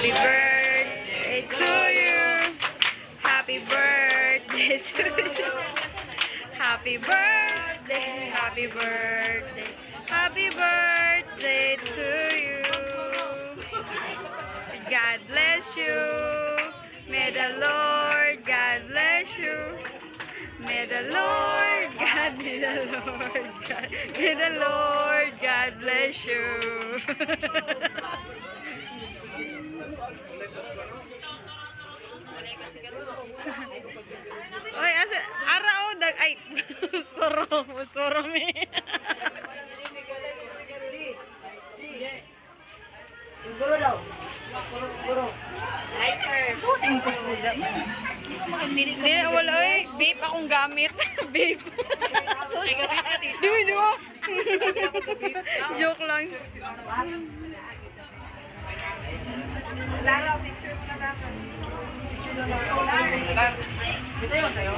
Happy birthday to you. Happy birthday to you. Happy birthday, happy birthday, happy birthday to you. God bless you. May the Lord God bless you. May the Lord God, may the Lord God, may the Lord God bless you. Oy, asa ara o dag ay soro mi. Guro daw. Guro. Hindi na wala oy, vape akong gamit. Vape. Di mo. Joke lang. Lalo, picture mo na natin. Picture na natin. Ito yun sa'yo.